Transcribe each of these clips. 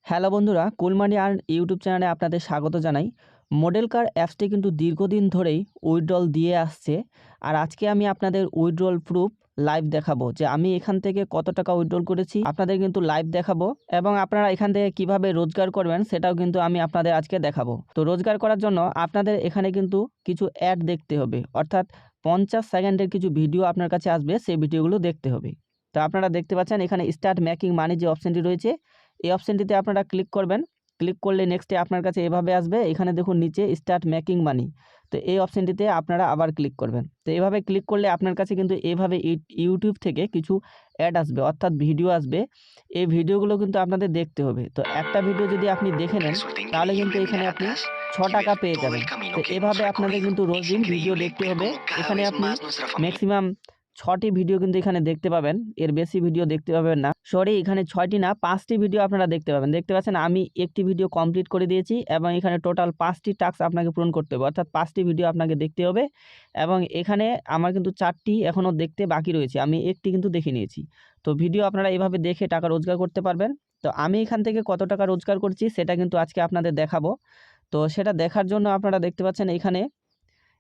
Hello বন্ধুরা, কুল মানি earn YouTube চ্যানেলে আপনাদের স্বাগত জানাই। মডেল কার অ্যাপসটি কিন্তু দীর্ঘদিন ধরেই উইথড্রল দিয়ে আসছে। আর আজকে আমি আপনাদের উইথড্রল প্রুফ লাইভ দেখাবো যে আমি এখান থেকে কত টাকা উইথড্রল করেছি, আপনাদের কিন্তু লাইভ দেখাবো এবং আপনারা এখান থেকে কিভাবে রোজগার করবেন সেটাও কিন্তু আমি আপনাদের আজকে দেখাবো। তো রোজগার করার জন্য আপনাদের এখানে কিন্তু কিছু অ্যাড দেখতে হবে, অর্থাৎ 50 সেকেন্ডের কিছু ভিডিও আপনার কাছে আসবে, সেই ভিডিওগুলো দেখতে হবে। তো আপনারা দেখতে পাচ্ছেন এখানে স্টার্ট মেকিং মানি যে অপশানটি রয়েছে, এই অপশানটিতে আপনারা ক্লিক করবেন। ক্লিক করলে নেক্সটে আপনার কাছে এভাবে আসবে, এখানে দেখুন নিচে স্টার্ট মেকিং মানি। তো এই অপশানটিতে আপনারা আবার ক্লিক করবেন। তো এভাবে ক্লিক করলে আপনার কাছে কিন্তু এভাবে ইউটিউব থেকে কিছু অ্যাড আসবে, অর্থাৎ ভিডিও আসবে। এই ভিডিওগুলো কিন্তু আপনাদের দেখতে হবে। তো একটা ভিডিও যদি আপনি দেখে নেন তাহলে কিন্তু এখানে আপনি 6 টাকা পেয়ে যাবেন। তো এভাবে আপনাদের কিন্তু রোজ দিন ভিডিও দেখতে হবে। এখানে আপনি ম্যাক্সিমাম 6টি ভিডিও কিন্তু এখানে দেখতে পাবেন, এর বেশি ভিডিও দেখতে পাবেন না। সরি, এখানে 6টি না 5টি ভিডিও আপনারা দেখতে পাবেন। দেখতে পাচ্ছেন আমি একটি ভিডিও কমপ্লিট করে দিয়েছি এবং এখানে টোটাল 5টি টাস্ক আপনাকে পূরণ করতে হবে, অর্থাৎ 5টি ভিডিও আপনাকে দেখতে হবে। এবং এখানে আমার কিন্তু 4টি এখনও দেখতে বাকি রয়েছে, আমি একটি কিন্তু দেখে নিয়েছি। তো ভিডিও আপনারা এভাবে দেখে টাকা রোজগার করতে পারবেন। তো আমি এখান থেকে কত টাকা রোজগার করছি সেটা কিন্তু আজকে আপনাদের দেখাবো। তো সেটা দেখার জন্য আপনারা দেখতে পাচ্ছেন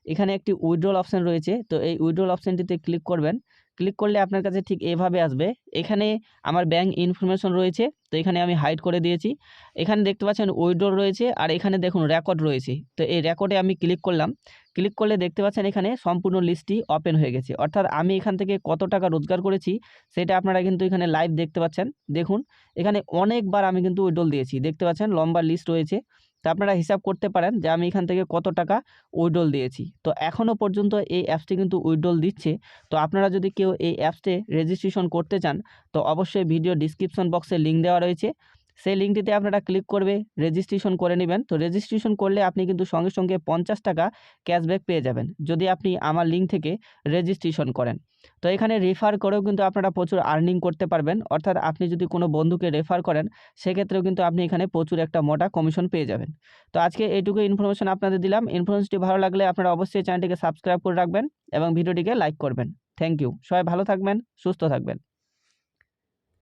এখানে একটি উইথড্রল অপশান রয়েছে। তো এই উইথড্রল অপশানটিতে ক্লিক করবেন। ক্লিক করলে আপনার কাছে ঠিক এভাবে আসবে। এখানে আমার ব্যাংক ইনফরমেশন রয়েছে, তো এখানে আমি হাইড করে দিয়েছি। এখানে দেখতে পাচ্ছেন উইথড্রল রয়েছে আর এখানে দেখুন রেকর্ড রয়েছে। তো এই রেকর্ডে আমি ক্লিক করলাম। ক্লিক করলে দেখতে পাচ্ছেন এখানে সম্পূর্ণ লিস্টটি ওপেন হয়ে গেছে, অর্থাৎ আমি এখান থেকে কত টাকা রোজগার করেছি সেটা আপনারা কিন্তু এখানে লাইভ দেখতে পাচ্ছেন। দেখুন এখানে অনেকবার আমি কিন্তু উইথড্রল দিয়েছি, দেখতে পাচ্ছেন লম্বা লিস্ট রয়েছে। তো আপনারা হিসাব করতে পারেন যে আমি এখান থেকে কত টাকা উইথড্রল দিয়েছি। তো এখনও পর্যন্ত এই অ্যাপসটি কিন্তু উইথড্রল দিচ্ছে। তো আপনারা যদি কেউ এই অ্যাপসে রেজিস্ট্রেশন করতে চান তো অবশ্যই ভিডিও ডিসক্রিপশন বক্সে লিঙ্ক দেওয়া রয়েছে, সেই লিঙ্কটিতে আপনারা ক্লিক করবে, রেজিস্ট্রেশন করে নেবেন। তো রেজিস্ট্রেশন করলে আপনি কিন্তু সঙ্গে সঙ্গে 50 টাকা ক্যাশব্যাক পেয়ে যাবেন যদি আপনি আমার লিঙ্ক থেকে রেজিস্ট্রেশন করেন। তো এখানে রেফার করেও কিন্তু আপনারা প্রচুর আর্নিং করতে পারবেন, অর্থাৎ আপনি যদি কোনো বন্ধুকে রেফার করেন সেক্ষেত্রেও কিন্তু আপনি এখানে প্রচুর একটা মোটা কমিশন পেয়ে যাবেন। তো আজকে এইটুকু ইনফরমেশন আপনাদের দিলাম। ইনফরমেশনটি ভালো লাগলে আপনারা অবশ্যই চ্যানেলটিকে সাবস্ক্রাইব করে রাখবেন এবং ভিডিওটিকে লাইক করবেন। Thank you. সবাই ভালো থাকবেন, সুস্থ থাকবেন।